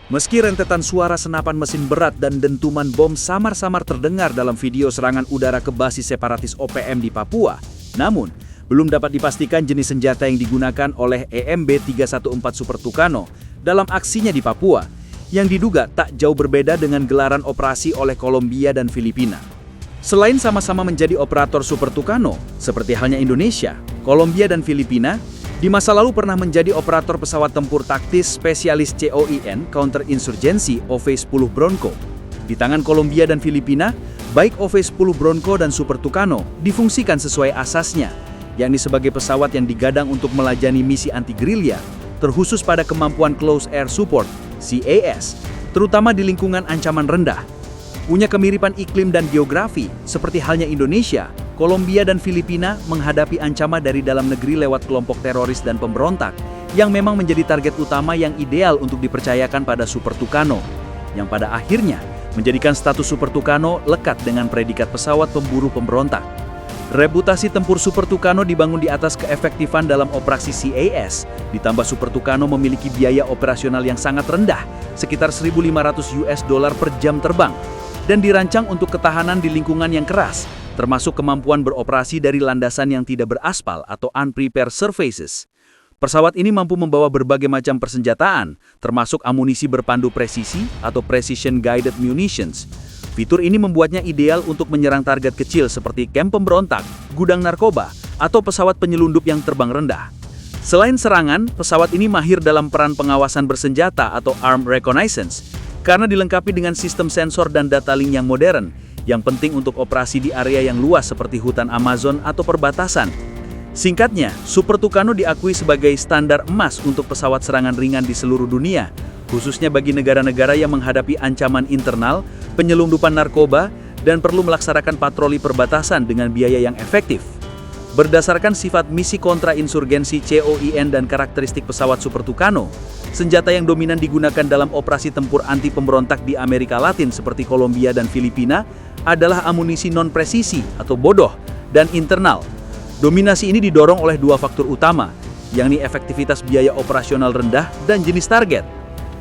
Meski rentetan suara senapan mesin berat dan dentuman bom samar-samar terdengar dalam video serangan udara ke basis separatis OPM di Papua, namun belum dapat dipastikan jenis senjata yang digunakan oleh EMB 314 Super Tucano dalam aksinya di Papua, yang diduga tak jauh berbeda dengan gelaran operasi oleh Kolombia dan Filipina. Selain sama-sama menjadi operator Super Tucano, seperti halnya Indonesia, Kolombia dan Filipina, di masa lalu pernah menjadi operator pesawat tempur taktis spesialis COIN Counterinsurgency OV-10 Bronco. Di tangan Kolombia dan Filipina, baik OV-10 Bronco dan Super Tucano difungsikan sesuai asasnya, yakni sebagai pesawat yang digadang untuk melajani misi anti-gerilya, terkhusus pada kemampuan Close Air Support, CAS, terutama di lingkungan ancaman rendah. Punya kemiripan iklim dan geografi, seperti halnya Indonesia, Kolombia dan Filipina menghadapi ancaman dari dalam negeri lewat kelompok teroris dan pemberontak yang memang menjadi target utama yang ideal untuk dipercayakan pada Super Tucano, yang pada akhirnya menjadikan status Super Tucano lekat dengan predikat pesawat pemburu pemberontak. Reputasi tempur Super Tucano dibangun di atas keefektifan dalam operasi CAS, ditambah Super Tucano memiliki biaya operasional yang sangat rendah, sekitar $1.500 per jam terbang, dan dirancang untuk ketahanan di lingkungan yang keras, termasuk kemampuan beroperasi dari landasan yang tidak beraspal atau unprepared surfaces. Pesawat ini mampu membawa berbagai macam persenjataan, termasuk amunisi berpandu presisi atau Precision Guided Munitions. Fitur ini membuatnya ideal untuk menyerang target kecil seperti kamp pemberontak, gudang narkoba, atau pesawat penyelundup yang terbang rendah. Selain serangan, pesawat ini mahir dalam peran pengawasan bersenjata atau armed reconnaissance, karena dilengkapi dengan sistem sensor dan data link yang modern, yang penting untuk operasi di area yang luas seperti hutan Amazon atau perbatasan. Singkatnya, Super Tucano diakui sebagai standar emas untuk pesawat serangan ringan di seluruh dunia, khususnya bagi negara-negara yang menghadapi ancaman internal, penyelundupan narkoba, dan perlu melaksanakan patroli perbatasan dengan biaya yang efektif. Berdasarkan sifat misi kontra-insurgensi COIN dan karakteristik pesawat Super Tucano, senjata yang dominan digunakan dalam operasi tempur anti pemberontak di Amerika Latin seperti Kolombia dan Filipina adalah amunisi non-presisi atau bodoh dan internal. Dominasi ini didorong oleh dua faktor utama, yakni efektivitas biaya operasional rendah dan jenis target.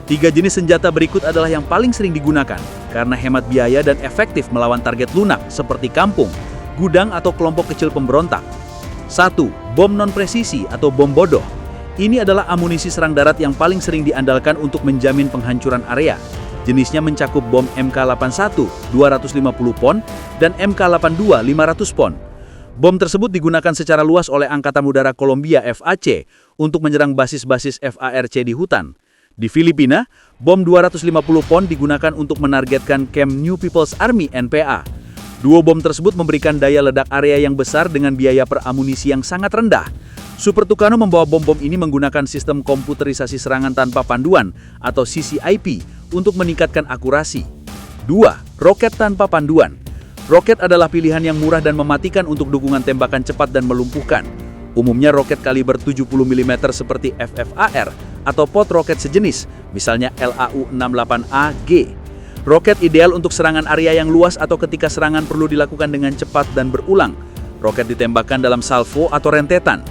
Tiga jenis senjata berikut adalah yang paling sering digunakan karena hemat biaya dan efektif melawan target lunak seperti kampung, gudang atau kelompok kecil pemberontak. 1. Bom non-presisi atau bom bodoh. Ini adalah amunisi serang darat yang paling sering diandalkan untuk menjamin penghancuran area. Jenisnya mencakup bom MK81 250 pon dan MK82 500 pon. Bom tersebut digunakan secara luas oleh Angkatan Udara Kolombia FAC untuk menyerang basis-basis FARC di hutan. Di Filipina, bom 250 pon digunakan untuk menargetkan kamp New People's Army NPA. Dua bom tersebut memberikan daya ledak area yang besar dengan biaya per amunisi yang sangat rendah. Super Tucano membawa bom-bom ini menggunakan sistem komputerisasi serangan tanpa panduan atau CCIP untuk meningkatkan akurasi. 2. Roket tanpa panduan. Roket adalah pilihan yang murah dan mematikan untuk dukungan tembakan cepat dan melumpuhkan. Umumnya roket kaliber 70 mm seperti FFAR atau pot roket sejenis, misalnya LAU-68A-G. Roket ideal untuk serangan area yang luas atau ketika serangan perlu dilakukan dengan cepat dan berulang. Roket ditembakkan dalam salvo atau rentetan.